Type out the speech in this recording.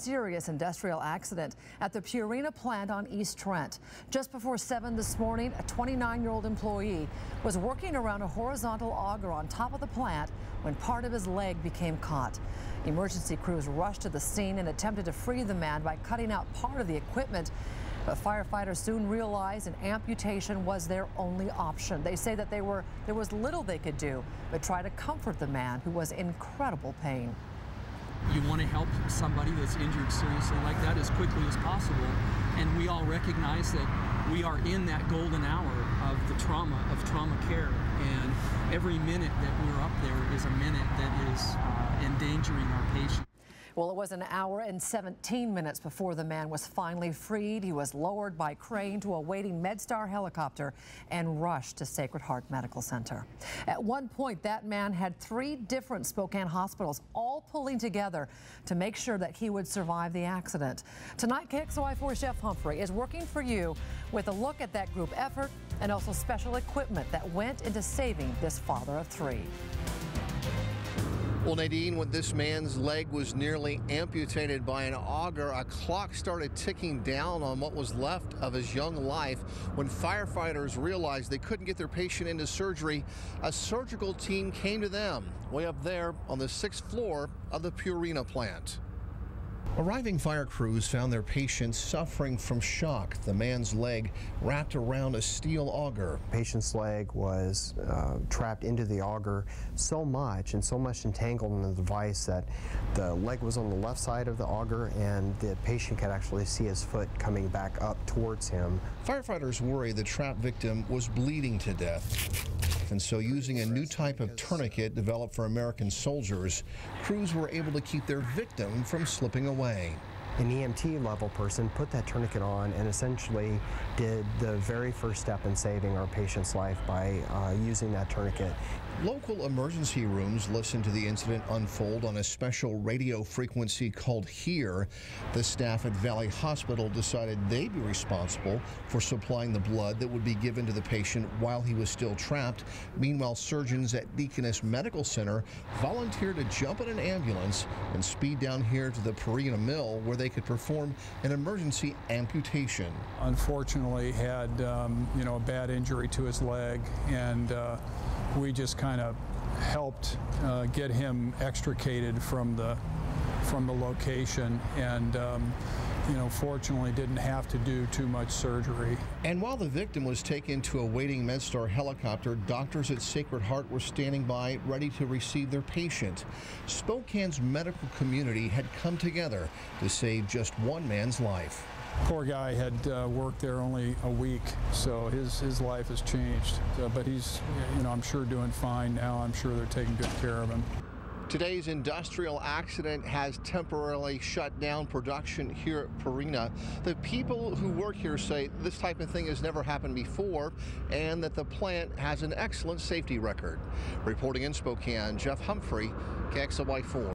serious industrial accident at the Purina plant on East Trent. Just before 7 this morning, a 29-year-old employee was working around a horizontal auger on top of the plant when part of his leg became caught. Emergency crews rushed to the scene and attempted to free the man by cutting out part of the equipment. But firefighters soon realized an amputation was their only option. They say that there was little they could do but try to comfort the man who was in incredible pain. You want to help somebody that's injured seriously like that as quickly as possible, and we all recognize that we are in that golden hour of the trauma care, and every minute that we're up there is a minute that is endangering our patient. Well, it was an hour and 17 minutes before the man was finally freed. He was lowered by crane to a waiting MedStar helicopter and rushed to Sacred Heart Medical Center. At one point, that man had 3 different Spokane hospitals all pulling together to make sure that he would survive the accident. Tonight, KXLY4 Chef Humphrey is working for you with a look at that group effort and also special equipment that went into saving this father of 3. Well, Nadine, when this man's leg was nearly amputated by an auger, a clock started ticking down on what was left of his young life. When firefighters realized they couldn't get their patient into surgery, a surgical team came to them way up there on the 6th floor of the Purina plant. Arriving fire crews found their patient suffering from shock. The man's leg wrapped around a steel auger. The patient's leg was trapped into the auger so much entangled in the device that the leg was on the left side of the auger and the patient could actually see his foot coming back up towards him. Firefighters worry the trapped victim was bleeding to death. And so, using a new type of tourniquet developed for American soldiers, crews were able to keep their victim from slipping away. An EMT level person put that tourniquet on and essentially did the very first step in saving our patient's life by using that tourniquet. Local emergency rooms listened to the incident unfold on a special radio frequency called HERE. The staff at Valley Hospital decided they'd be responsible for supplying the blood that would be given to the patient while he was still trapped. Meanwhile, surgeons at Deaconess Medical Center volunteered to jump in an ambulance and speed down here to the Purina mill where they could perform an emergency amputation. Unfortunately, had a bad injury to his leg, and we just kind of helped get him extricated from the location, and fortunately didn't have to do too much surgery. And while the victim was taken to a waiting MedStar helicopter, doctors at Sacred Heart were standing by ready to receive their patient. Spokane's medical community had come together to save just one man's life. Poor guy had worked there only a week, so his life has changed. But he's, I'm sure doing fine now. I'm sure they're taking good care of him. Today's industrial accident has temporarily shut down production here at Purina. The people who work here say this type of thing has never happened before and that the plant has an excellent safety record. Reporting in Spokane, Jeff Humphrey, KXLY4.